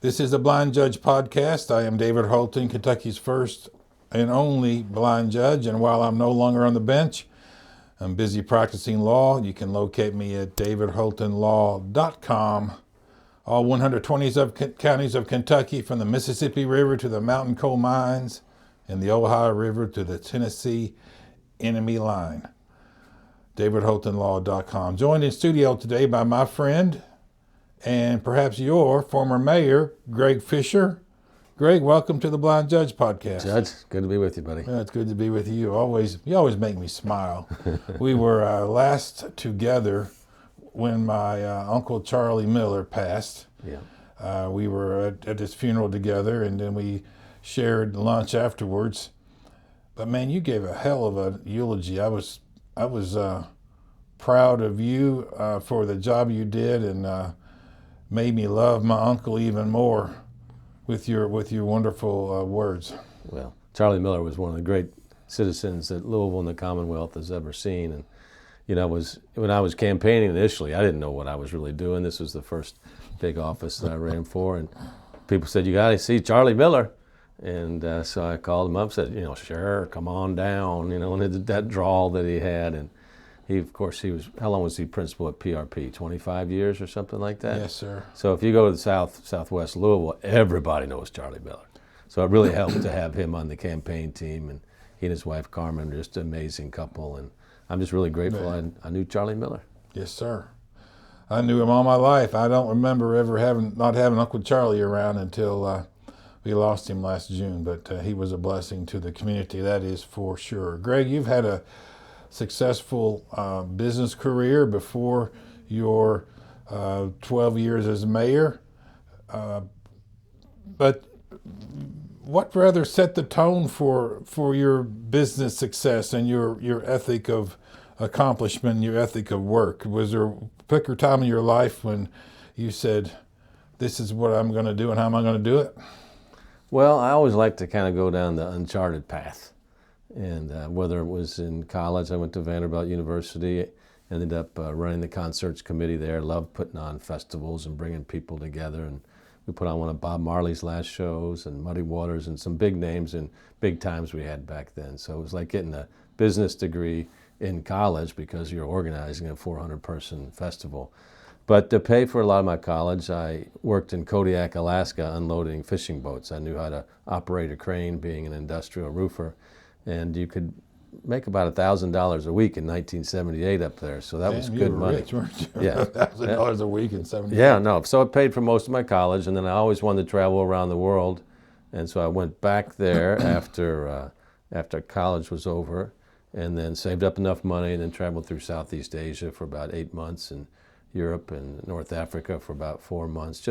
This is the Blind Judge Podcast. I am David Holton, Kentucky's first and only blind judge. And while I'm no longer on the bench, I'm busy practicing law. You can locate me at davidholtonlaw.com. All 120 counties of Kentucky, from the Mississippi River to the mountain coal mines and the Ohio River to the Tennessee enemy line. davidholtonlaw.com. Joined in studio today by my friend and perhaps your former mayor, Greg Fischer. Greg, welcome to the Blind Judge Podcast. Judge, good to be with you, buddy. It's good to be with you. You always make me smile. We were last together when my Uncle Charlie Miller passed. Yeah. We were at his funeral together, and then we shared lunch afterwards. But man, you gave a hell of a eulogy. I was proud of you for the job you did, and made me love my uncle even more with your wonderful words. Well, Charlie Miller was one of the great citizens that Louisville and the Commonwealth has ever seen. And, when I was campaigning initially, I didn't know what I was really doing. This was the first big office that I ran for. And people said, "You got to see Charlie Miller." And so I called him up and said, "Sure, come on down," and that drawl that he had. And he was, how long was he principal at PRP? 25 years or something like that? Yes, sir. So if you go to the southwest Louisville, everybody knows Charlie Miller. So it really helped to have him on the campaign team, and he and his wife Carmen are just an amazing couple, and I'm just really grateful I knew Charlie Miller. Yes, sir. I knew him all my life. I don't remember ever not having Uncle Charlie around until we lost him last June, but he was a blessing to the community, that is for sure. Greg, you've had a successful business career before your 12 years as mayor, but what rather set the tone for your business success and your ethic of accomplishment, your ethic of work? Was there a particular time in your life when you said, "This is what I'm going to do, and how am I going to do it"? Well, I always like to kind of go down the uncharted path. And whether it was in college, I went to Vanderbilt University, ended up running the concerts committee there, loved putting on festivals and bringing people together. And we put on one of Bob Marley's last shows and Muddy Waters and some big names and big times we had back then. So it was like getting a business degree in college because you're organizing a 400-person festival. But to pay for a lot of my college, I worked in Kodiak, Alaska, unloading fishing boats. I knew how to operate a crane, being an industrial roofer. And you could make about $1,000 a week in 1978 up there, so that was good money. Rich, weren't you? Yeah, $1,000 a week in 78. Yeah, no. So it paid for most of my college, and then I always wanted to travel around the world, and so I went back there after college was over, and then saved up enough money, and then traveled through Southeast Asia for about 8 months, and Europe and North Africa for about 4 months.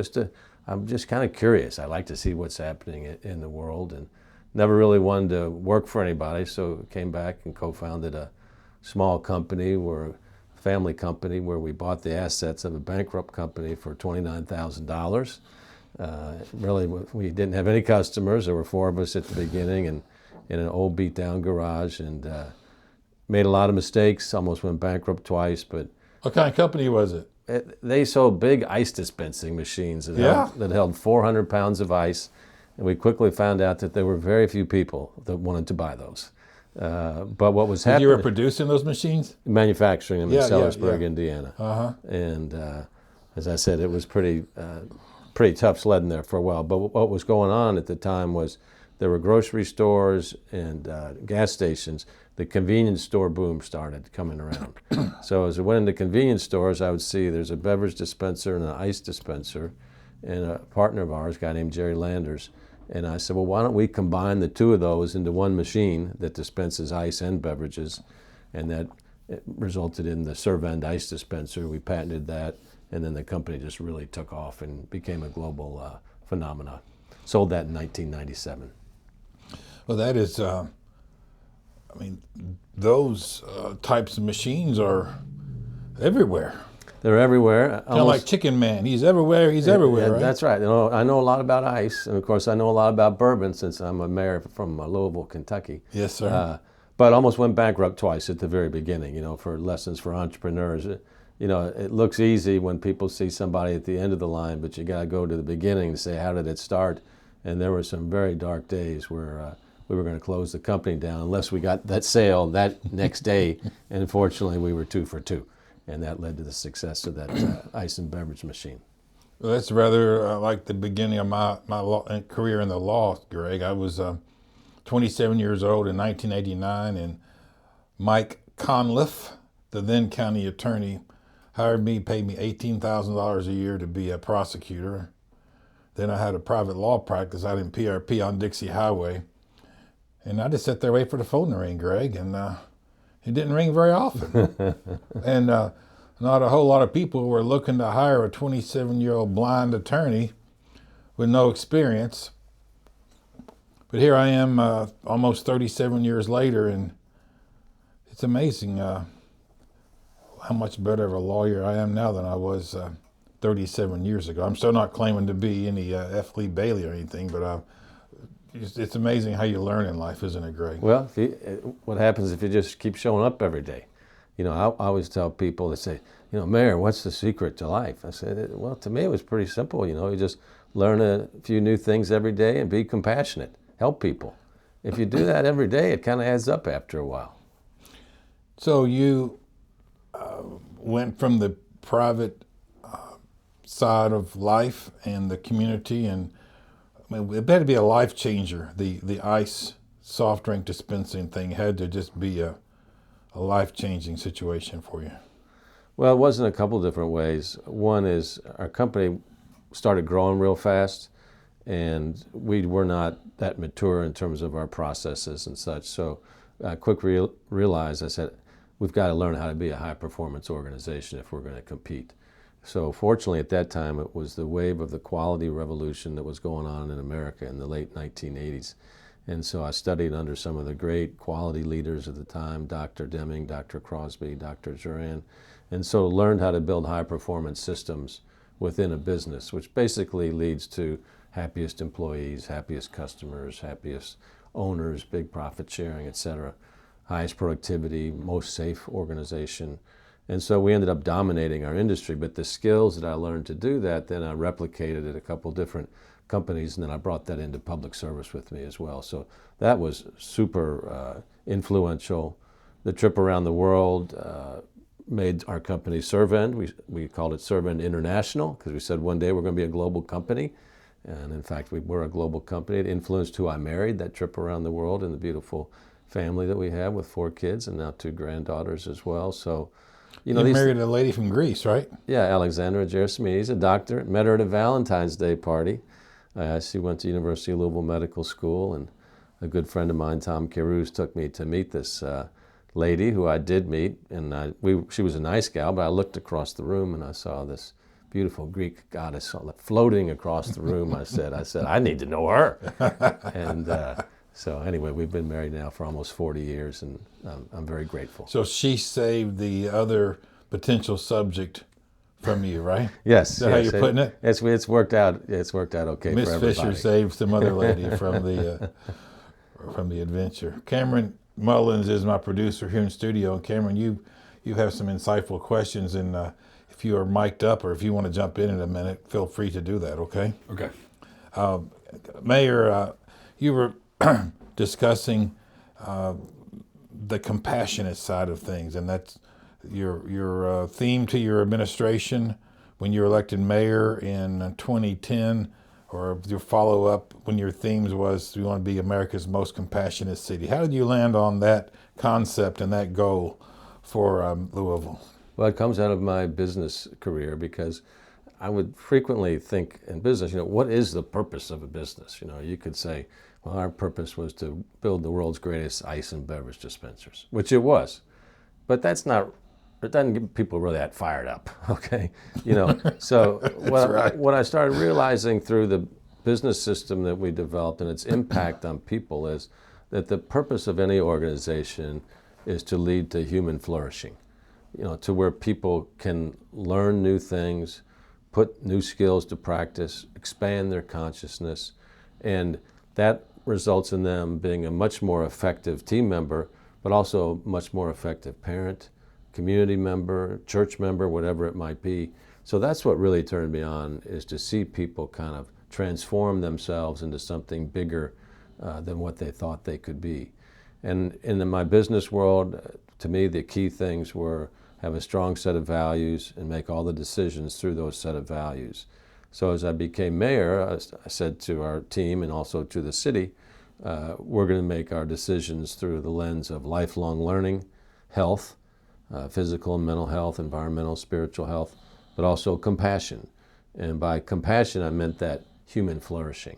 I'm just kind of curious. I like to see what's happening in the world, and never really wanted to work for anybody, so came back and co-founded a small company, a family company, where we bought the assets of a bankrupt company for $29,000. Really, we didn't have any customers. There were 4 of us at the beginning, and in an old beat-down garage, and made a lot of mistakes, almost went bankrupt twice. But what kind of company was it? They sold big ice dispensing machines that held 400 pounds of ice. And we quickly found out that there were very few people that wanted to buy those. But what was happening... You were producing those machines? Manufacturing them in Sellersburg, Indiana. Uh-huh. And as I said, it was pretty tough sledding there for a while. But what was going on at the time was there were grocery stores and gas stations. The convenience store boom started coming around. So as I went into convenience stores, I would see there's a beverage dispenser and an ice dispenser, and a partner of ours, a guy named Jerry Landers. And I said, well, why don't we combine the 2 of those into one machine that dispenses ice and beverages? And that resulted in the Servend ice dispenser. We patented that, and then the company just really took off and became a global phenomenon. Sold that in 1997. Well, that is, those types of machines are everywhere. They're everywhere. Kind of like Chicken Man. He's everywhere. He's everywhere, right? That's right. I know a lot about ice, and of course I know a lot about bourbon since I'm a mayor from Louisville, Kentucky. Yes, sir. But almost went bankrupt twice at the very beginning. For lessons for entrepreneurs. you know, it looks easy when people see somebody at the end of the line, but you got to go to the beginning to say, how did it start? And there were some very dark days where we were going to close the company down unless we got that sale that next day. And fortunately, we were 2 for 2. And that led to the success of that ice and beverage machine. Well, that's rather like the beginning of my career in the law, Greg. I was 27 years old in 1989, and Mike Conliff, the then county attorney, hired me, paid me $18,000 a year to be a prosecutor. Then I had a private law practice out in PRP on Dixie Highway. And I just sat there waiting for the phone to ring, Greg, and it didn't ring very often. And not a whole lot of people were looking to hire a 27-year-old blind attorney with no experience. But here I am almost 37 years later, and it's amazing how much better of a lawyer I am now than I was 37 years ago. I'm still not claiming to be any F. Lee Bailey or anything, but it's amazing how you learn in life, isn't it, Greg? Well, what happens if you just keep showing up every day? You know, I always tell people, they say, you know, Mayor, what's the secret to life? I said, well, to me, it was pretty simple. You know, you just learn a few new things every day and be compassionate, help people. If you do that every day, it kind of adds up after a while. So you went from the private side of life and the community, and I mean, it had to be a life changer. The ice soft drink dispensing thing had to just be a life-changing situation for you. Well, it was in a couple different ways. One is our company started growing real fast, and we were not that mature in terms of our processes and such. So I quickly realized, I said, we've got to learn how to be a high-performance organization if we're going to compete. So fortunately, at that time, it was the wave of the quality revolution that was going on in America in the late 1980s. And so I studied under some of the great quality leaders of the time, Dr. Deming, Dr. Crosby, Dr. Juran, and so learned how to build high-performance systems within a business, which basically leads to happiest employees, happiest customers, happiest owners, big profit sharing, et cetera, highest productivity, most safe organization. And so we ended up dominating our industry, but the skills that I learned to do that, then I replicated at a couple different companies, and then I brought that into public service with me as well. So that was super influential. The trip around the world made our company Servend. We called it Servend International because we said one day we're going to be a global company. And in fact, we were a global company. It influenced who I married, that trip around the world, and the beautiful family that we have with 4 kids and now 2 granddaughters as well. So, you know, you married a lady from Greece, right? Yeah, Alexandra Gerasimides, a doctor. Met her at a Valentine's Day party. She went to University of Louisville Medical School, and a good friend of mine, Tom Carews, took me to meet this lady who I did meet. And she was a nice gal, but I looked across the room and I saw this beautiful Greek goddess floating across the room. I said, I need to know her. And so anyway, we've been married now for almost 40 years, and I'm very grateful. So she saved the other potential subject from you, right? Yes. Is that how you're putting it? It's worked out. It's worked out okay for everybody. Miss Fischer saved some other lady from the adventure. Cameron Mullins is my producer here in studio. And Cameron, you have some insightful questions, and if you are mic'd up or if you want to jump in a minute, feel free to do that. Okay. Okay. Mayor, you were discussing the compassionate side of things, and that's your theme to your administration when you were elected mayor in 2010, or your follow-up when your themes was we want to be America's most compassionate city. How did you land on that concept and that goal for Louisville? Well, it comes out of my business career because I would frequently think in business, what is the purpose of a business? You could say, well, our purpose was to build the world's greatest ice and beverage dispensers, which it was. But it doesn't get people really that fired up, okay? So what I started realizing through the business system that we developed and its impact on people is that the purpose of any organization is to lead to human flourishing, to where people can learn new things, put new skills to practice, expand their consciousness, and that results in them being a much more effective team member, but also a much more effective parent, community member, church member, whatever it might be. So that's what really turned me on, is to see people kind of transform themselves into something bigger than what they thought they could be. And in my business world, to me, the key things were have a strong set of values and make all the decisions through those set of values. So as I became mayor, I said to our team and also to the city, we're going to make our decisions through the lens of lifelong learning, health, physical and mental health, environmental, spiritual health, but also compassion. And by compassion, I meant that human flourishing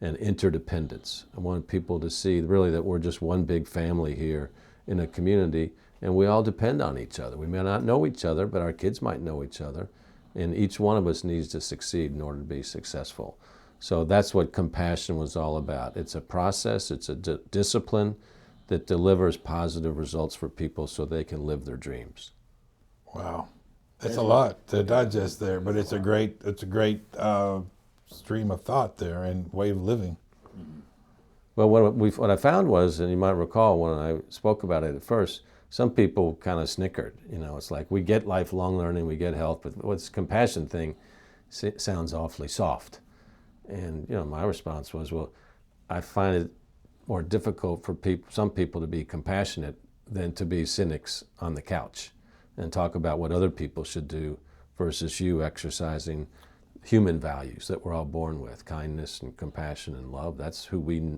and interdependence. I wanted people to see really that we're just one big family here in a community, and we all depend on each other. We may not know each other, but our kids might know each other, and each one of us needs to succeed in order to be successful. So that's what compassion was all about. It's a process, it's a discipline that delivers positive results for people so they can live their dreams. Wow, that's a lot to digest there, but it's a great stream of thought there and way of living. Well, what I found was, and you might recall when I spoke about it at first, some people kind of snickered. You know, it's like, we get lifelong learning, we get health, but what's compassion thing sounds awfully soft. And you know, my response was, well, I find it more difficult for some people to be compassionate than to be cynics on the couch and talk about what other people should do versus you exercising human values that we're all born with, kindness and compassion and love. That's who we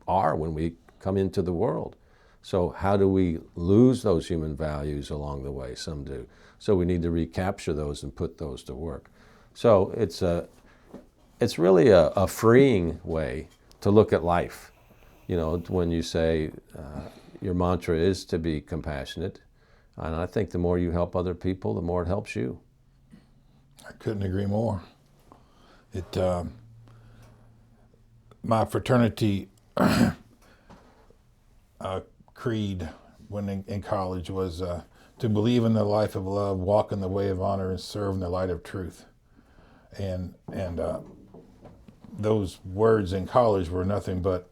are when we come into the world. So how do we lose those human values along the way? Some do. So we need to recapture those and put those to work. So it's really a freeing way to look at life. You know, when you say your mantra is to be compassionate, and I think the more you help other people, the more it helps you. I couldn't agree more. My fraternity creed when in college was to believe in the life of love, walk in the way of honor, and serve in the light of truth. And those words in college were nothing but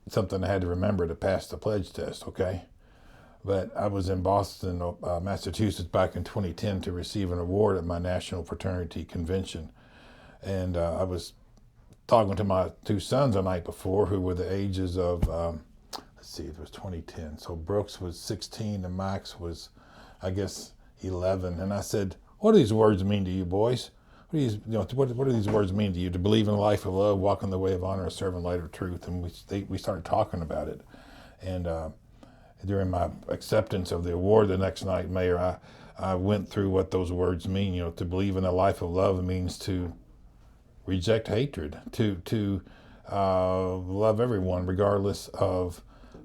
something I had to remember to pass the pledge test, okay? But I was in Boston, Massachusetts back in 2010 to receive an award at my National Fraternity Convention. And I was talking to my two sons the night before, who were the ages of, let's see, it was 2010. So Brooks was 16 and Max was, I guess, 11. And I said, what do these words mean to you, boys? What do these words mean to you? To believe in a life of love, walk in the way of honor, and serve in light of truth. And we started talking about it. And during my acceptance of the award the next night, Mayor, I went through what those words mean. You know, to believe in a life of love means to reject hatred, to love everyone regardless of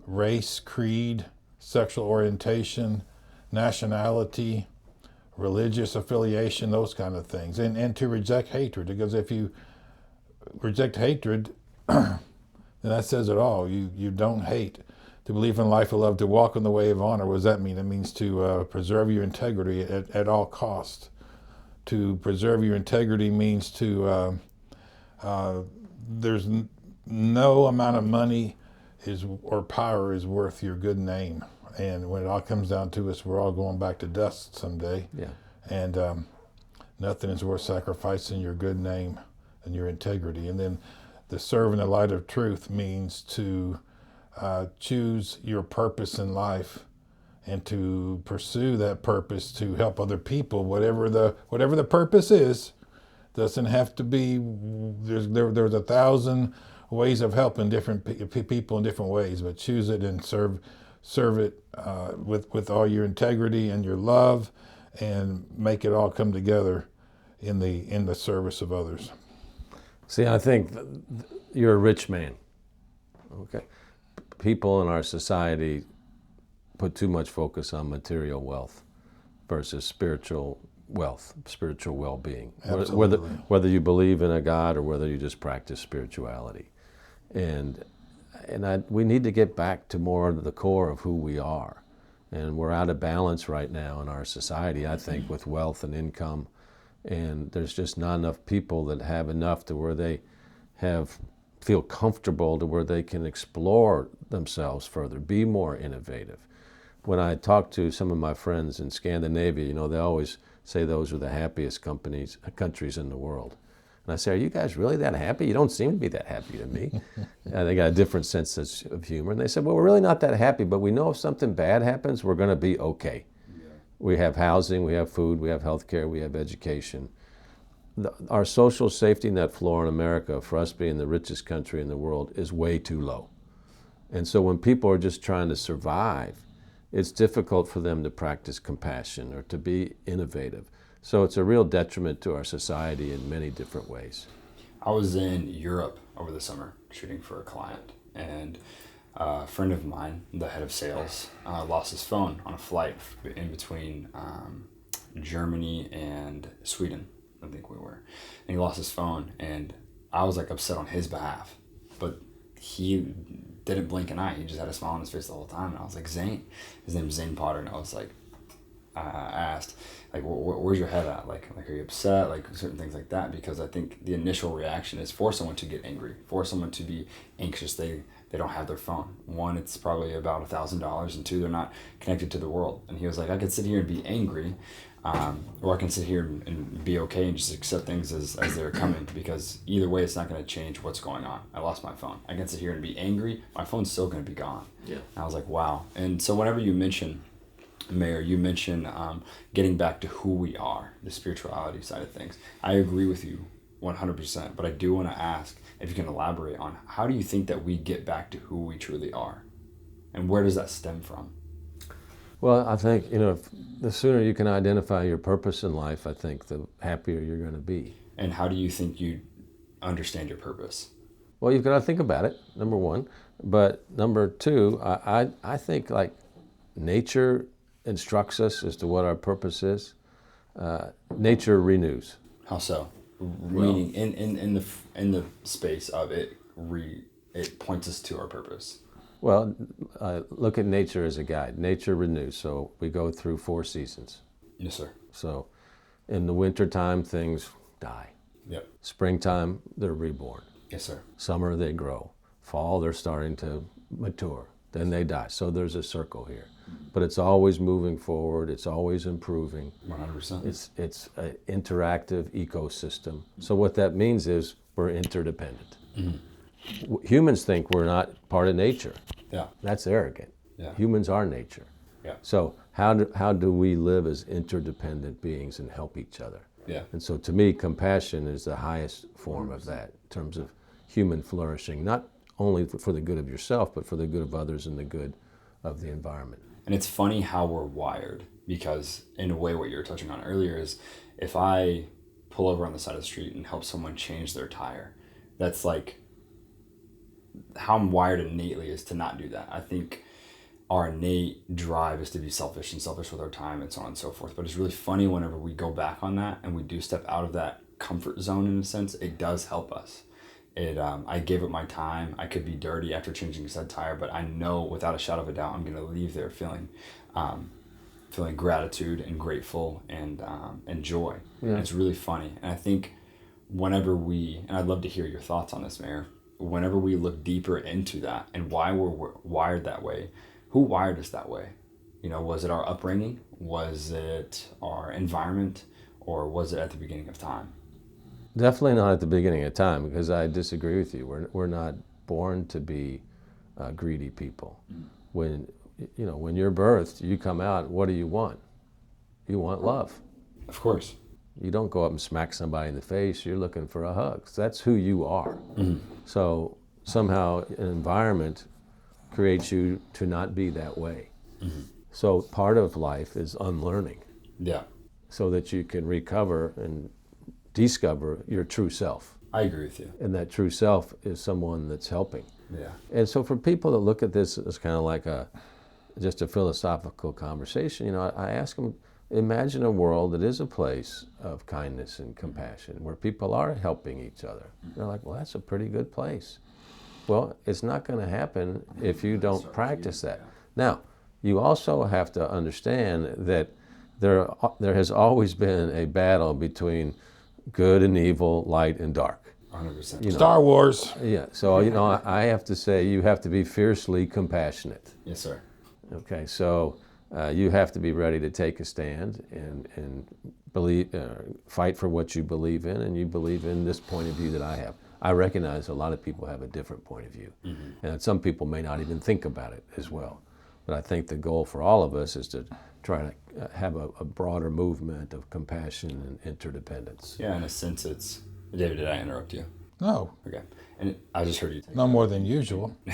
race, creed, sexual orientation, nationality, religious affiliation, those kind of things, and to reject hatred, because if you reject hatred, then that says it all. You don't hate. To believe in life of love, to walk in the way of honor, what does that mean? It means to preserve your integrity at all costs. To preserve your integrity means to, there's no amount of money or power is worth your good name. And when it all comes down to us, we're all going back to dust someday. Yeah. And nothing is worth sacrificing your good name and your integrity. And then the serve in the light of truth means to choose your purpose in life and to pursue that purpose to help other people, whatever the purpose is. Doesn't have to be, there's 1,000 ways of helping different people in different ways, but choose it and serve it with all your integrity and your love, and make it all come together in the service of others. See, I think you're a rich man. Okay, people in our society put too much focus on material wealth versus spiritual wealth, spiritual well-being. Absolutely. Whether you believe in a God or whether you just practice spirituality, and we need to get back to more of the core of who we are. And we're out of balance right now in our society, I think, with wealth and income. And there's just not enough people that have enough to where they feel comfortable to where they can explore themselves further, be more innovative. when I talk to some of my friends in Scandinavia, they always say those are the happiest countries in the world. And I say, are you guys really that happy? You don't seem to be that happy to me. They got a different sense of humor. And they said, well, we're really not that happy, but we know if something bad happens, we're going to be okay. Yeah. We have housing, we have food, we have health care, we have education. Our social safety net floor in America, for us being the richest country in the world, is way too low. And so when people are just trying to survive, it's difficult for them to practice compassion or to be innovative. So it's a real detriment to our society in many different ways. I was in Europe over the summer shooting for a client, and a friend of mine, the head of sales, lost his phone on a flight in between Germany and Sweden, I think we were. And he lost his phone, and I was like upset on his behalf. But he didn't blink an eye. He just had a smile on his face the whole time. And I was like, Zane. His name's Zane Potter. And I was like, I asked, like, where's your head at? Like, are you upset? Like, certain things like that. Because I think the initial reaction is for someone to get angry, for someone to be anxious. They don't have their phone. One, it's probably about $1,000. And two, they're not connected to the world. And he was like, I could sit here and be angry. Or I can sit here and be okay and just accept things as they're coming, because either way it's not going to change what's going on. I lost my phone. I can sit here and be angry. My phone's still going to be gone. Yeah. And I was like, wow. And so whenever you mention, Mayor, you mention getting back to who we are, the spirituality side of things. I agree with you 100%, but I do want to ask if you can elaborate on how do you think that we get back to who we truly are, and where does that stem from? Well, I think, the sooner you can identify your purpose in life, I think the happier you're going to be. And how do you think you understand your purpose? Well, you've got to think about it, number one. But number two, I think like nature instructs us as to what our purpose is. Nature renews. How so? Meaning in the space of it, it points us to our purpose. Well, look at nature as a guide. Nature renews, so we go through 4 seasons. Yes, sir. So in the wintertime, things die. Yep. Springtime, they're reborn. Yes, sir. Summer, they grow. Fall, they're starting to mature. Then they die. So there's a circle here. But it's always moving forward. It's always improving. 100%. It's an interactive ecosystem. So what that means is we're interdependent. Mm-hmm. Humans think we're not part of nature. Yeah. That's arrogant. Yeah. Humans are nature. Yeah. So how do we live as interdependent beings and help each other? Yeah. And so to me, compassion is the highest form of that in terms of human flourishing, not only for the good of yourself, but for the good of others and the good of the environment. And it's funny how we're wired, because in a way what you were touching on earlier is if I pull over on the side of the street and help someone change their tire, that's like how I'm wired innately is to not do that. I think our innate drive is to be selfish with our time and so on and so forth. But it's really funny whenever we go back on that and we do step out of that comfort zone in a sense, it does help us. I gave up my time. I could be dirty after changing said tire, but I know without a shadow of a doubt I'm going to leave there feeling gratitude and grateful and joy. Yeah. And it's really funny. And I think whenever and I'd love to hear your thoughts on this, Mayor, whenever we look deeper into that and why we're wired that way, who wired us that way? Was it our upbringing? Was it our environment? Or was it at the beginning of time? Definitely not at the beginning of time, because I disagree with you. We're not born to be greedy people. When you're birthed, you come out, what do you want? You want love. Of course. You don't go up and smack somebody in the face. You're looking for a hug. That's who you are. Mm-hmm. So somehow an environment creates you to not be that way. Mm-hmm. So part of life is unlearning. Yeah. So that you can recover and discover your true self. I agree with you. And that true self is someone that's helping. Yeah. And so for people that look at this as kind of like just a philosophical conversation, I ask them, imagine a world that is a place of kindness and compassion where people are helping each other. They're like, well, that's a pretty good place. Well, it's not going to happen if you don't practice that. Now, you also have to understand that there has always been a battle between good and evil, light and dark. 100%. Star Wars. Yeah, so I have to say you have to be fiercely compassionate. Yes, sir. Okay, so you have to be ready to take a stand and believe, fight for what you believe in, and you believe in this point of view that I have. I recognize a lot of people have a different point of view, and some people may not even think about it as well. But I think the goal for all of us is to try to have a broader movement of compassion and interdependence. Yeah, in a sense, it's... David, did I interrupt you? No, Okay. And I just heard you take... no more than usual. I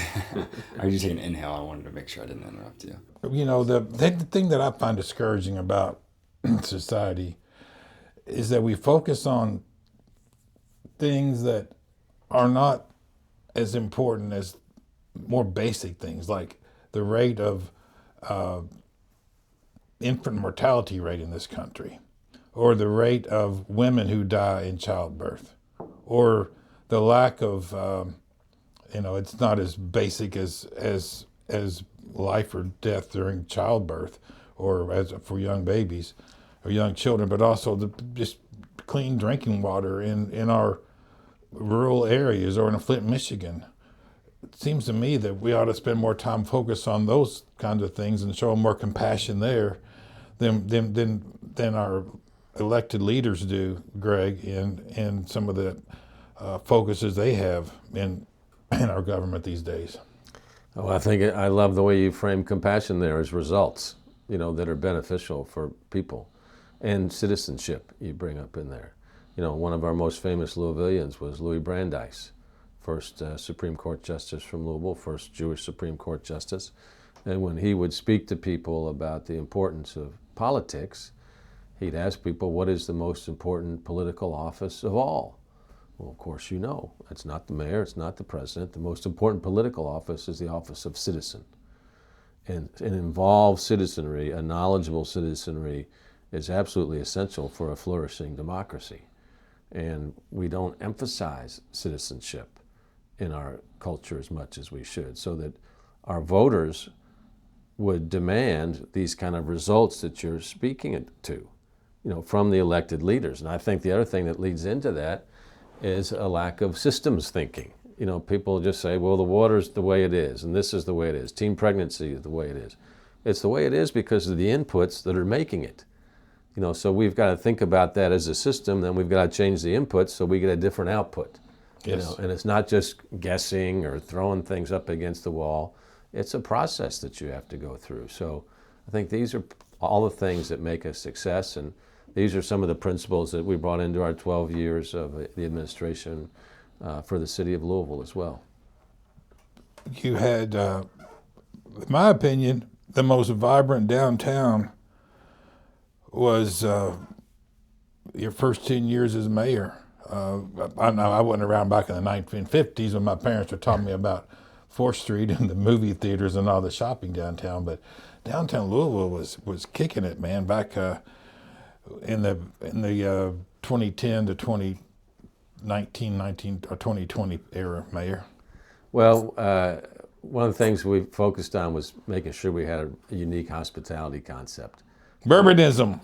heard you take an inhale. I wanted to make sure I didn't interrupt you. You know, the thing that I find discouraging about society is that we focus on things that are not as important as more basic things, like the rate of infant mortality rate in this country, or the rate of women who die in childbirth, or the lack of, it's not as basic as life or death during childbirth, or as for young babies or young children, but also just clean drinking water in our rural areas or in Flint, Michigan. It seems to me that we ought to spend more time focused on those kinds of things and show more compassion there than our elected leaders do, Greg, in some of the focuses they have in our government these days. Oh, I love the way you frame compassion there as results, that are beneficial for people, and citizenship you bring up in there. One of our most famous Louisvillians was Louis Brandeis, first Supreme Court Justice from Louisville, first Jewish Supreme Court Justice. And when he would speak to people about the importance of politics, he'd ask people, what is the most important political office of all? Well, of course, it's not the mayor, it's not the president. The most important political office is the office of citizen. And involved citizenry, a knowledgeable citizenry, is absolutely essential for a flourishing democracy. And we don't emphasize citizenship in our culture as much as we should, so that our voters would demand these kind of results that you're speaking to, from the elected leaders. And I think the other thing that leads into that is a lack of systems thinking. People just say, well, the water's the way it is, and this is the way it is. Teen pregnancy is the way it is. It's the way it is because of the inputs that are making it. So we've got to think about that as a system, then we've got to change the inputs so we get a different output. Yes. And it's not just guessing or throwing things up against the wall. It's a process that you have to go through. So I think these are all the things that make a success, and these are some of the principles that we brought into our 12 years of the administration for the city of Louisville as well. You had, in my opinion, the most vibrant downtown was your first 10 years as mayor. I wasn't around back in the 1950s when my parents were talking me about 4th Street and the movie theaters and all the shopping downtown, but downtown Louisville was kicking it, man, back in the 2010 to 2019 or 2020 era, Mayor. Well, one of the things we focused on was making sure we had a unique hospitality concept. Bourbonism,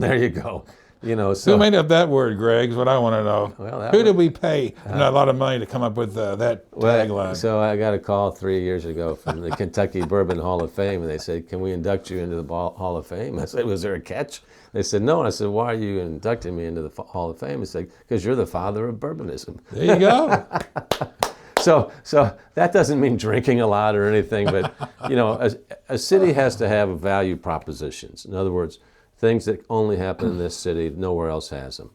there you go. Who made up that word, Greg, is what I want to know. Well, who did we pay a lot of money to come up with that tagline? So I got a call 3 years ago from the Kentucky Bourbon Hall of Fame, and they said, can we induct you into the Hall of Fame? I said, was there a catch? They said, no. And I said, why are you inducting me into the Hall of Fame? They said, because you're the father of bourbonism. There you go. So that doesn't mean drinking a lot or anything, but a city has to have value propositions. In other words, things that only happen in this city, nowhere else has them.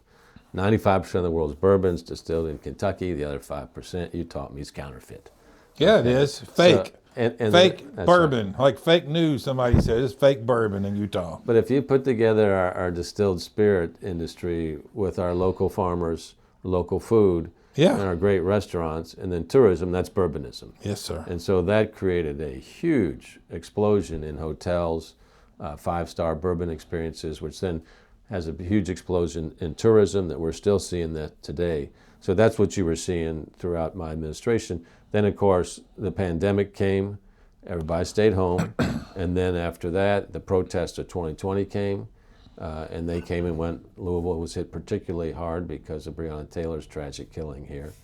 95% of the world's bourbon's distilled in Kentucky. The other 5%, you taught me, is counterfeit. Yeah, it is. Fake. So, and fake bourbon. Right. Like fake news, somebody said. It's fake bourbon in Utah. But if you put together our distilled spirit industry with our local farmers, local food, and our great restaurants, and then tourism, that's bourbonism. Yes, sir. And so that created a huge explosion in hotels, 5-star bourbon experiences, which then has a huge explosion in tourism that we're still seeing that today. So that's what you were seeing throughout my administration. Then, of course, the pandemic came, everybody stayed home, and then after that, the protests of 2020 came, and they came and went. Louisville was hit particularly hard because of Breonna Taylor's tragic killing here.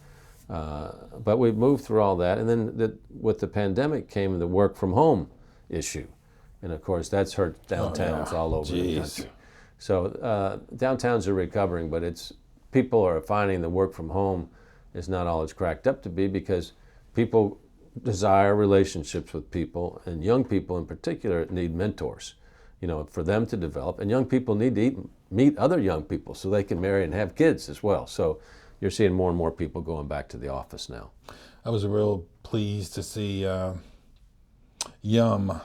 But we moved through all that, and then with the pandemic came the work from home issue. And of course, that's hurt downtowns all over the country. So downtowns are recovering, but people are finding that work from home is not all it's cracked up to be, because people desire relationships with people, and young people in particular need mentors, for them to develop. And young people need to meet other young people so they can marry and have kids as well. So you're seeing more and more people going back to the office now. I was real pleased to see Yum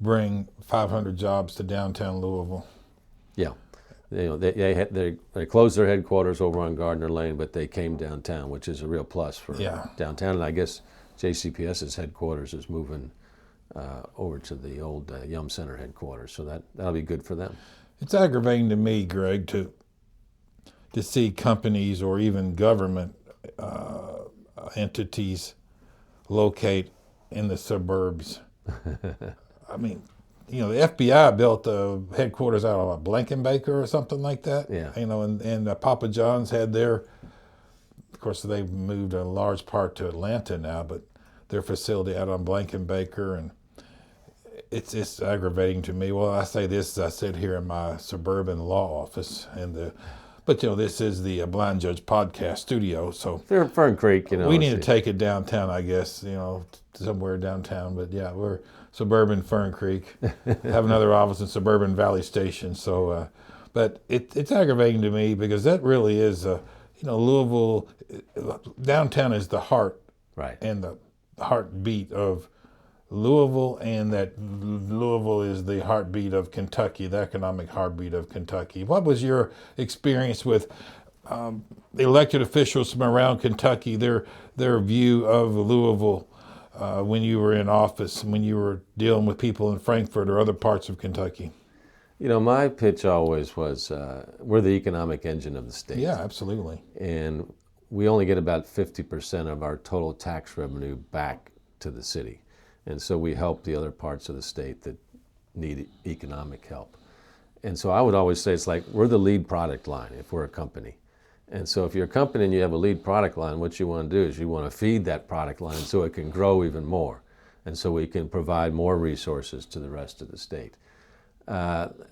bring 500 jobs to downtown Louisville. Yeah. They closed their headquarters over on Gardner Lane, but they came downtown, which is a real plus for downtown. And I guess JCPS's headquarters is moving over to the old Yum Center headquarters, so that'll be good for them. It's aggravating to me, Greg, to see companies or even government entities locate in the suburbs. I mean, the FBI built the headquarters out of Blankenbaker or something like that. Yeah. And Papa John's had their, of course, they've moved a large part to Atlanta now, but their facility out on Blankenbaker, and it's aggravating to me. Well, I say this, I sit here in my suburban law office, but this is the Blind Judge podcast studio, so they're in Fern Creek, we need to take it downtown, I guess, somewhere downtown. But yeah, we're suburban Fern Creek, have another office in suburban Valley Station. So, but it's aggravating to me, because that really is, Louisville, downtown is the heart, right, and the heartbeat of Louisville, and that Louisville is the heartbeat of Kentucky, the economic heartbeat of Kentucky. What was your experience with elected officials from around Kentucky, their view of Louisville when you were in office, when you were dealing with people in Frankfort or other parts of Kentucky? My pitch always was, we're the economic engine of the state. Yeah, absolutely. And we only get about 50% of our total tax revenue back to the city. And so we help the other parts of the state that need economic help. And so I would always say it's like we're the lead product line if we're a company. And so if you're a company and you have a lead product line, what you want to do is you want to feed that product line so it can grow even more. And so we can provide more resources to the rest of the state.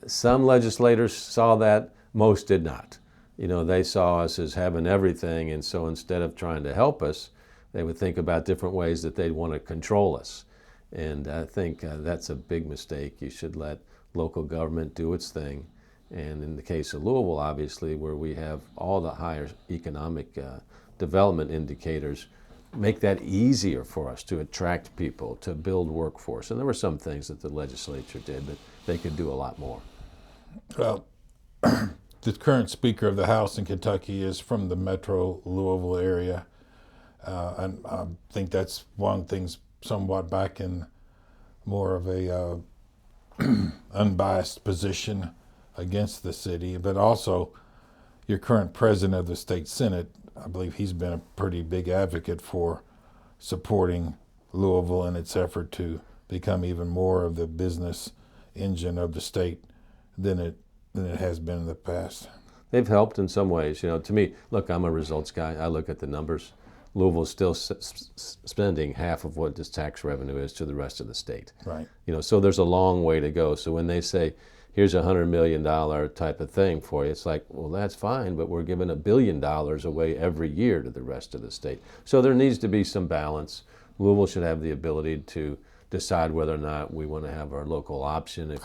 Some legislators saw that, most did not. They saw us as having everything, and so instead of trying to help us, they would think about different ways that they'd want to control us. And I think that's a big mistake. You should let local government do its thing. And in the case of Louisville, obviously, where we have all the higher economic development indicators, make that easier for us to attract people, to build workforce. And there were some things that the legislature did, but they could do a lot more. Well, the current Speaker of the House in Kentucky is from the metro Louisville area. And I think that's one thing's somewhat back in more of a unbiased position against the city, but also your current president of the state Senate, I believe he's been a pretty big advocate for supporting Louisville in its effort to become even more of the business engine of the state than it has been in the past. They've helped in some ways. To me, look, I'm a results guy. I look at the numbers. Louisville's still spending half of what this tax revenue is to the rest of the state. Right. So there's a long way to go. So when they say, here's $100 million type of thing for you, it's like, well, that's fine, but we're giving $1 billion away every year to the rest of the state. So there needs to be some balance. Louisville should have the ability to decide whether or not we want to have our local option, if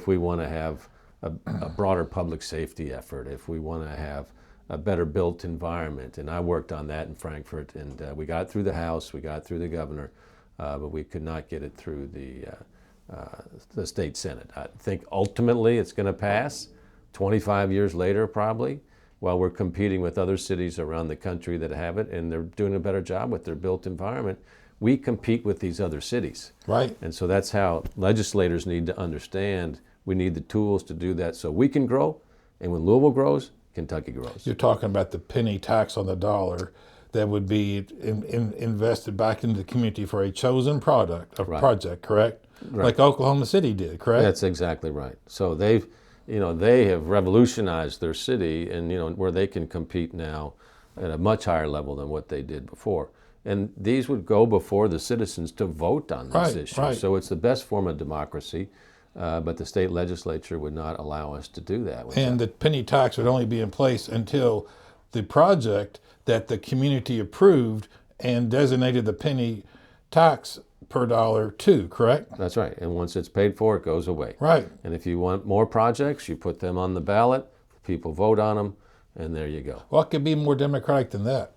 we want to have a broader public safety effort, if we want to have a better built environment. And I worked on that in Frankfort, and we got it through the House, we got it through the governor, but we could not get it through the state Senate. I think ultimately it's going to pass 25 years later probably, while we're competing with other cities around the country that have it, and they're doing a better job with their built environment. We compete with these other cities. Right. And so that's how legislators need to understand we need the tools to do that so we can grow, and when Louisville grows, Kentucky grows. You're talking about the penny tax on the dollar that would be invested back into the community for a chosen project, correct? Right. Like Oklahoma City did, correct? That's exactly right. So they have revolutionized their city, and where they can compete now at a much higher level than what they did before. And these would go before the citizens to vote on these issues. Right. So it's the best form of democracy, but the state legislature would not allow us to do that. And the penny tax would only be in place until the project that the community approved and designated the penny tax per dollar to, correct? That's right. And once it's paid for, it goes away. Right. And if you want more projects, you put them on the ballot, people vote on them, and there you go. What could be more democratic than that?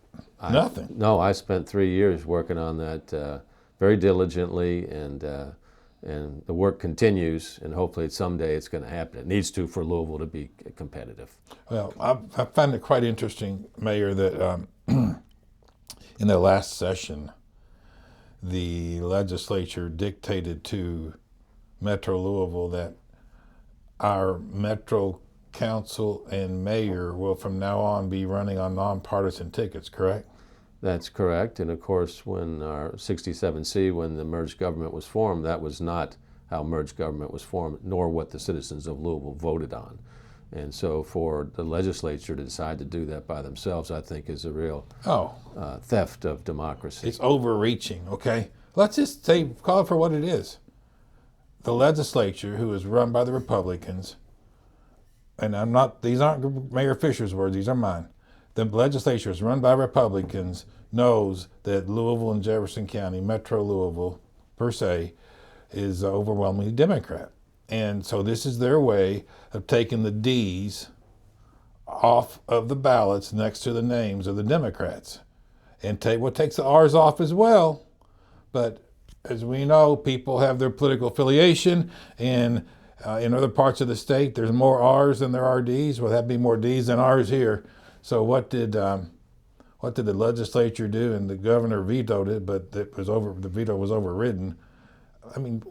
Nothing. No, I spent 3 years working on that very diligently, and the work continues, and hopefully someday it's going to happen. It needs to for Louisville to be competitive. Well, I find it quite interesting, Mayor, that in the last session, the legislature dictated to Metro Louisville that our Metro Council and Mayor will from now on be running on nonpartisan tickets, correct? That's correct. And of course, when our 67C, when the merged government was formed, that was not how merged government was formed, nor what the citizens of Louisville voted on. And so for the legislature to decide to do that by themselves, I think is a real theft of democracy. It's overreaching, okay? Let's just call it for what it is. The legislature, who is run by the Republicans, and these aren't Mayor Fischer's words, these are mine. The legislature is run by Republicans, knows that Louisville and Jefferson County, Metro Louisville, per se, is overwhelmingly Democrat. And so this is their way of taking the D's off of the ballots next to the names of the Democrats. And takes the R's off as well. But as we know, people have their political affiliation, and in other parts of the state, there's more R's than there are D's. Well, that'd be more D's than R's here. So what did the legislature do? And the governor vetoed it, but the veto was overridden. I mean,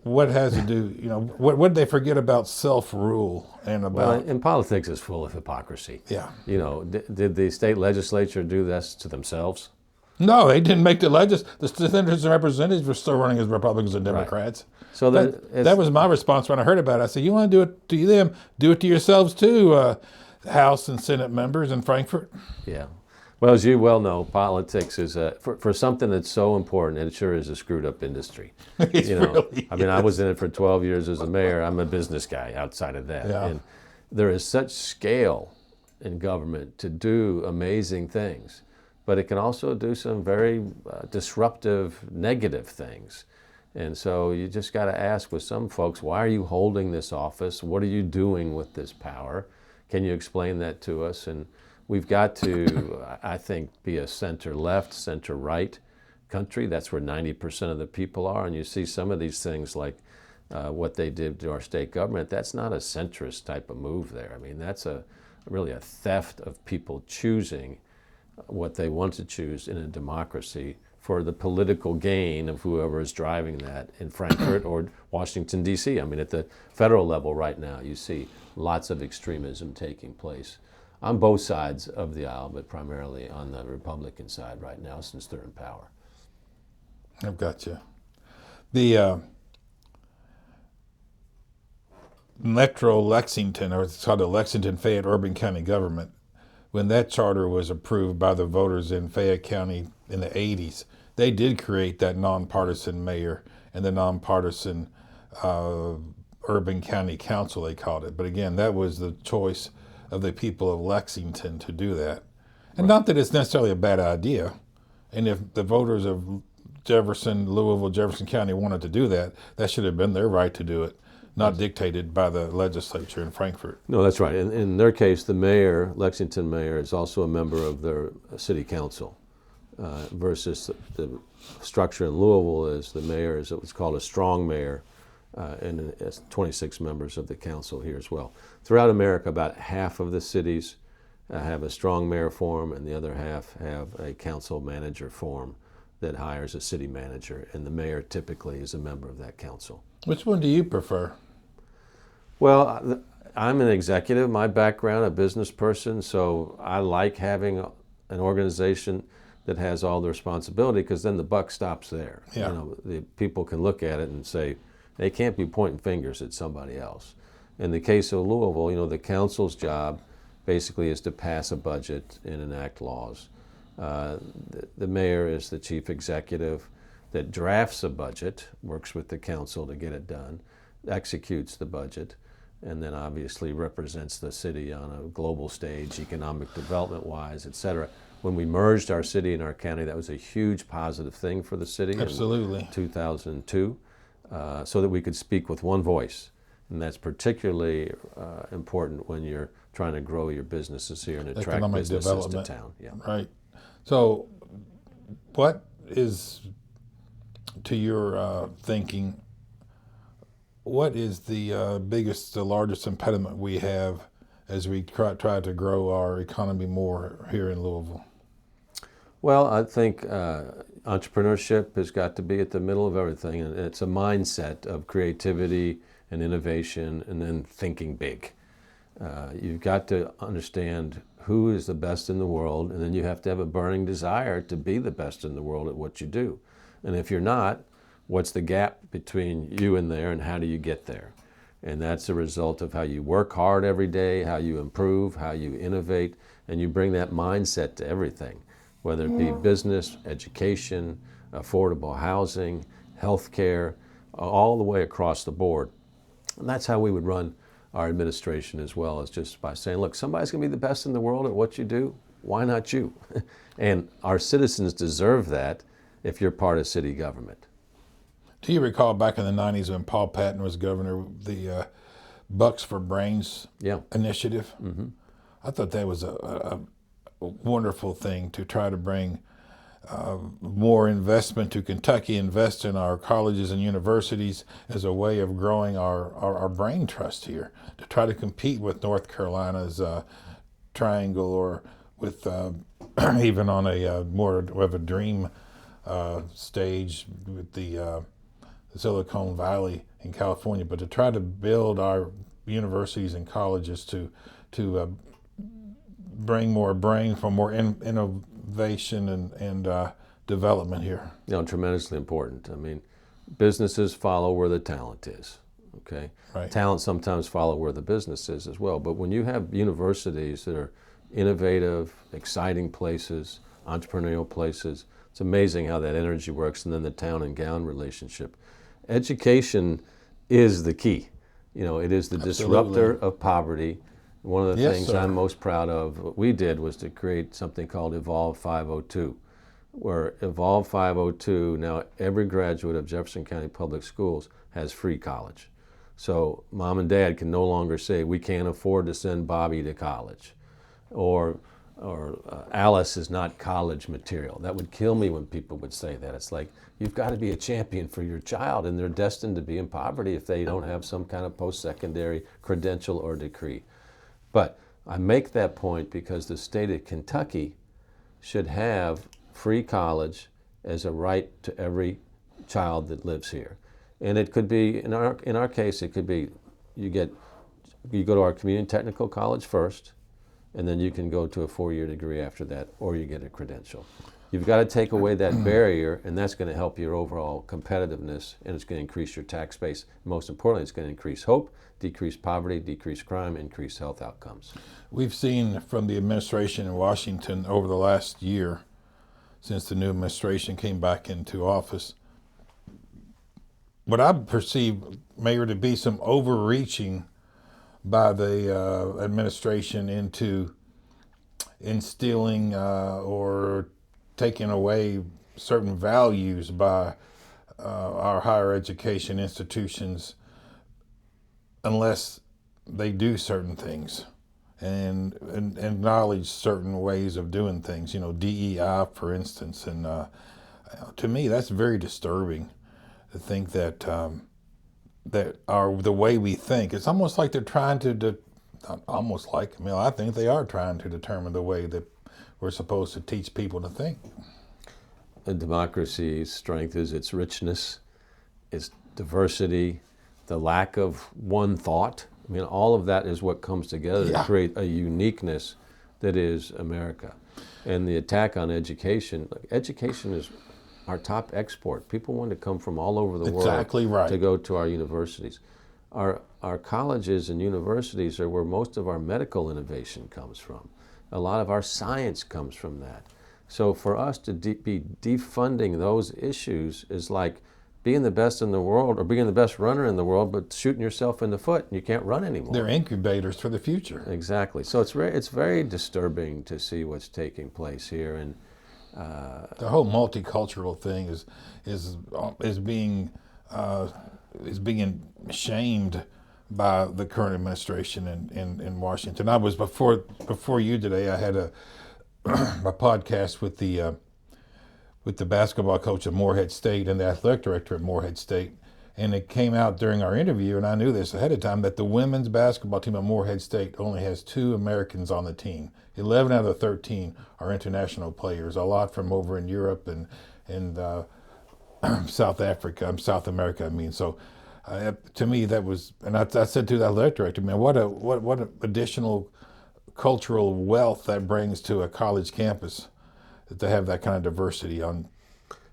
what has to do, what did they forget about self-rule and about... Well, and politics is full of hypocrisy. Yeah. Did the state legislature do this to themselves? No, they didn't make the senators and representatives were still running as Republicans and Democrats. Right. So that was my response when I heard about it. I said, you want to do it to them, do it to yourselves too, House and Senate members in Frankfort. Yeah. Well, as you well know, politics is, for something that's so important, it sure is a screwed up industry. Really I mean, I was in it for 12 years as a mayor. I'm a business guy outside of that. Yeah. And there is such scale in government to do amazing things, but it can also do some very disruptive, negative things. And so you just got to ask with some folks, why are you holding this office? What are you doing with this power? Can you explain that to us? And we've got to, I think, be a center-left, center-right country. That's where 90% of the people are. And you see some of these things like what they did to our state government. That's not a centrist type of move there. I mean, that's really a theft of people choosing what they want to choose in a democracy for the political gain of whoever is driving that in Frankfurt or Washington, D.C. I mean, at the federal level right now, you see lots of extremism taking place on both sides of the aisle, but primarily on the Republican side right now since they're in power. I've got you. The Metro Lexington, or it's called the Lexington Fayette Urban County Government, when that charter was approved by the voters in Fayette County in the 80s, they did create that nonpartisan mayor and the nonpartisan urban county council, they called it. But again, that was the choice of the people of Lexington to do that. And not that it's necessarily a bad idea. And if the voters of Louisville, Jefferson County wanted to do that, that should have been their right to do it, not dictated by the legislature in Frankfurt. No, that's right. In their case, the mayor, Lexington mayor, is also a member of their city council, versus the structure in Louisville is the mayor is what's called a strong mayor, and it's 26 members of the council here as well. Throughout America, about half of the cities have a strong mayor form, and the other half have a council manager form that hires a city manager, and the mayor typically is a member of that council. Which one do you prefer? Well, I'm an executive, my background, a business person, so I like having an organization that has all the responsibility, because then the buck stops there. Yeah. The people can look at it and say, they can't be pointing fingers at somebody else. In the case of Louisville, the council's job basically is to pass a budget and enact laws. The mayor is the chief executive that drafts a budget, works with the council to get it done, executes the budget, and then obviously represents the city on a global stage, economic development-wise, et cetera. When we merged our city and our county, that was a huge positive thing for the city. Absolutely. In 2002, so that we could speak with one voice. And that's particularly important when you're trying to grow your businesses here and attract Economic businesses development. to town. Yeah. Right. So, what is, to your thinking, what is the biggest, the largest impediment we have as we try to grow our economy more here in Louisville? Well, I think entrepreneurship has got to be at the middle of everything, and it's a mindset of creativity and innovation and then thinking big. You've got to understand who is the best in the world, and then you have to have a burning desire to be the best in the world at what you do. And if you're not, what's the gap between you and there, and how do you get there? And that's a result of how you work hard every day, how you improve, how you innovate, and you bring that mindset to everything, whether it be business, education, affordable housing, healthcare, all the way across the board. And that's how we would run our administration as well, as just by saying, look, somebody's going to be the best in the world at what you do. Why not you? And our citizens deserve that if you're part of city government. Do you recall back in the 90s when Paul Patton was governor, the Bucks for Brains initiative? Mm-hmm. I thought that was a wonderful thing to try to bring more investment to Kentucky, invest in our colleges and universities as a way of growing our brain trust here, to try to compete with North Carolina's Triangle, or with even on a more of a dream stage with the Silicon Valley in California, but to try to build our universities and colleges to bring more brain for more innovation and development here. You know, tremendously important. I mean, businesses follow where the talent is, okay? Right. Talent sometimes follow where the business is as well, but when you have universities that are innovative, exciting places, entrepreneurial places, it's amazing how that energy works, and then the town and gown relationship. Education is the key. You know, it is the disruptor of poverty. One of the things I'm most proud of, what we did, was to create something called Evolve 502, where Evolve 502, now every graduate of Jefferson County Public Schools has free college. So mom and dad can no longer say, we can't afford to send Bobby to college, or Alice is not college material. That would kill me when people would say that. It's like, you've got to be a champion for your child, and they're destined to be in poverty if they don't have some kind of post-secondary credential or degree. But I make that point because the state of Kentucky should have free college as a right to every child that lives here. And it could be, in our case, it could be you go to our community technical college first, and then you can go to a 4-year degree after that, or you get a credential. You've got to take away that barrier, and that's going to help your overall competitiveness, and it's going to increase your tax base. Most importantly, it's going to increase hope, decrease poverty, decrease crime, increase health outcomes. We've seen from the administration in Washington over the last year, since the new administration came back into office, what I perceive, Mayor, to be some overreaching by the administration into instilling or taking away certain values by our higher education institutions unless they do certain things and acknowledge certain ways of doing things, you know, DEI, for instance. And to me, that's very disturbing to think that the way we think, it's almost like they're trying to, I think they are trying to determine the way that we're supposed to teach people to think. A democracy's strength is its richness, its diversity, the lack of one thought. I mean, all of that is what comes together to create a uniqueness that is America. And the attack on education is our top export. People want to come from all over the world to go to our universities. Our our colleges and universities are where most of our medical innovation comes from. A lot of our science comes from that. So for us to be defunding those issues is like being the best in the world or being the best runner in the world, but shooting yourself in the foot and you can't run anymore. They're incubators for the future. Exactly. So it's very disturbing to see what's taking place here. And the whole multicultural thing is being shamed by the current administration in Washington. I was before you today. I had a podcast with the basketball coach at Morehead State and the athletic director at Morehead State, and it came out during our interview, and I knew this ahead of time, that the women's basketball team at Morehead State only has 2 Americans on the team. 11 out of the 13 are international players, a lot from over in Europe and South America. I mean, so to me that was, and I said to the athletic director, man, what a additional cultural wealth that brings to a college campus to have that kind of diversity on.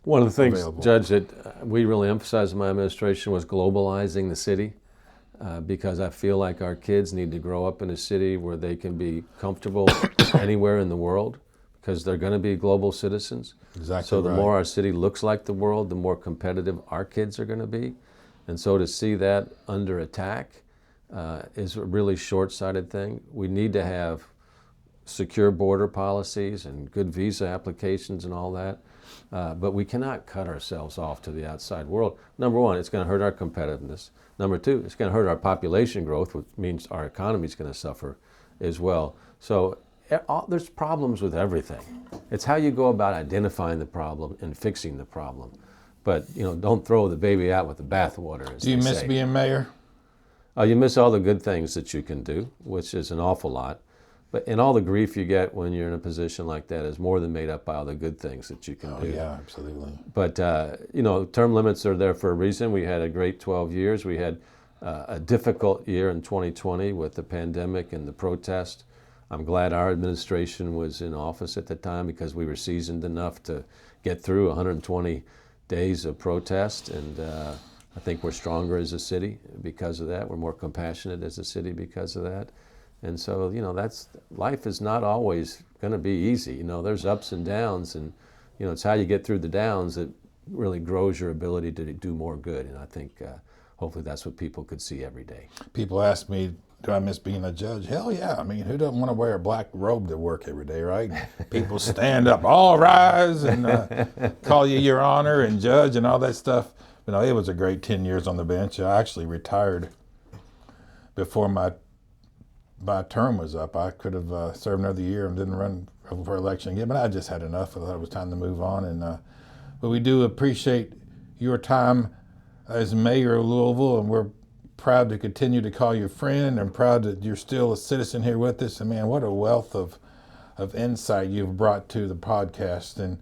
One of the things, available. Judge, that we really emphasized in my administration was globalizing the city, because I feel like our kids need to grow up in a city where they can be comfortable anywhere in the world, because they're going to be global citizens. Exactly. So the right. more our city looks like the world, the more competitive our kids are going to be. And so to see that under attack is a really short-sighted thing. We need to have secure border policies and good visa applications and all that. But we cannot cut ourselves off to the outside world. Number one, it's going to hurt our competitiveness. Number two, it's going to hurt our population growth, which means our economy is going to suffer as well. So there's problems with everything. It's how you go about identifying the problem and fixing the problem. But don't throw the baby out with the bathwater, as Do you they miss say. being mayor? You miss all the good things that you can do, which is an awful lot. And all the grief you get when you're in a position like that is more than made up by all the good things that you can do. Yeah, absolutely. But, term limits are there for a reason. We had a great 12 years. We had a difficult year in 2020 with the pandemic and the protest. I'm glad our administration was in office at the time, because we were seasoned enough to get through 120 days of protest. And I think we're stronger as a city because of that. We're more compassionate as a city because of that. And so, life is not always going to be easy. There's ups and downs, and, it's how you get through the downs that really grows your ability to do more good. And I think hopefully that's what people could see every day. People ask me, do I miss being a judge? Hell yeah. I mean, who doesn't want to wear a black robe to work every day, right? People stand up, all rise, and call you your honor and judge and all that stuff. But it was a great 10 years on the bench. I actually retired before my term was up. I could have served another year and didn't run for election again, but I just had enough. I thought it was time to move on. And but we do appreciate your time as mayor of Louisville, and we're proud to continue to call you friend, and proud that you're still a citizen here with us. And man, what a wealth of insight you've brought to the podcast. And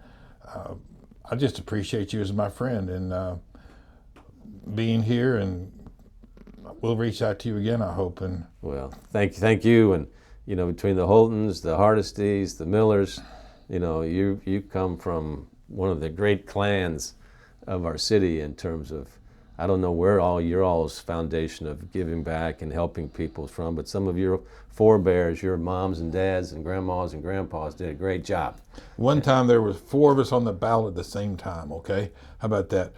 I just appreciate you as my friend and being here, and we'll reach out to you again, I hope. And well, thank you. And between the Holtons, the Hardestys, the Millers, you come from one of the great clans of our city in terms of, I don't know where your all's foundation of giving back and helping people is from, but some of your forebears, your moms and dads and grandmas and grandpas, did a great job. One time there was 4 of us on the ballot at the same time, okay? How about that?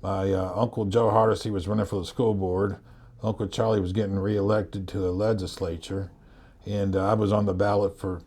My Uncle Joe Hardesty was running for the school board. Uncle Charlie was getting reelected to the legislature, and I was on the ballot for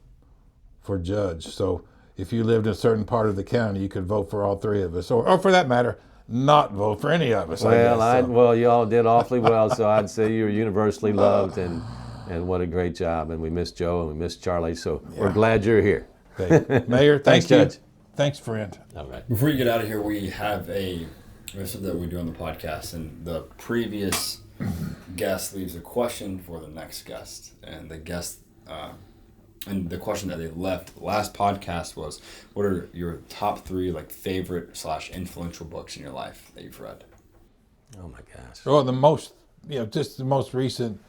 judge. So if you lived in a certain part of the county, you could vote for all 3 of us, or for that matter, not vote for any of us. Well, you all did awfully well, so I'd say you were universally loved, and what a great job. And we miss Joe and we miss Charlie, so we're glad you're here. Okay. Mayor, Thanks, Judge. Thanks, friend. All right. Before you get out of here, we have something that we do on the podcast, and the previous guest leaves a question for the next guest, and the guest and the question that they left last podcast was, what are your top 3 favorite / influential books in your life that you've read? Oh my gosh. Well, the most, just the most recent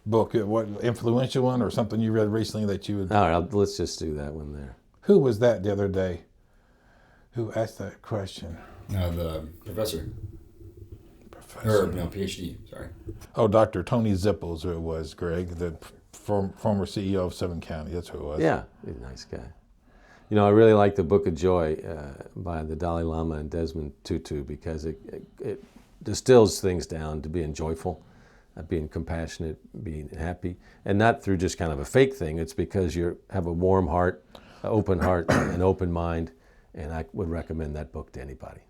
book, what influential one or something you read recently that you would. All right, let's just do that one there. Who was that the other day? Who asked that question? The professor. professor. Or no, PhD. Sorry. Oh, Dr. Tony Zippel's who it was, Greg, the former CEO of Seven County. That's who it was. Yeah, he's a nice guy. You know, I really like the Book of Joy by the Dalai Lama and Desmond Tutu because it distills things down to being joyful, being compassionate, being happy, and not through just kind of a fake thing. It's because you have a warm heart, an open mind, and I would recommend that book to anybody.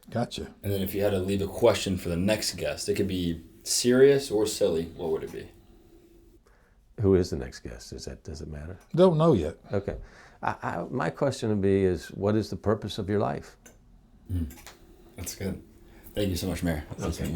Gotcha. And then if you had to leave a question for the next guest, it could be serious or silly, what would it be? Who is the next guest? Does it matter? Don't know yet. Okay. My question would be what is the purpose of your life? That's good. Thank you so much, Mayor. Okay.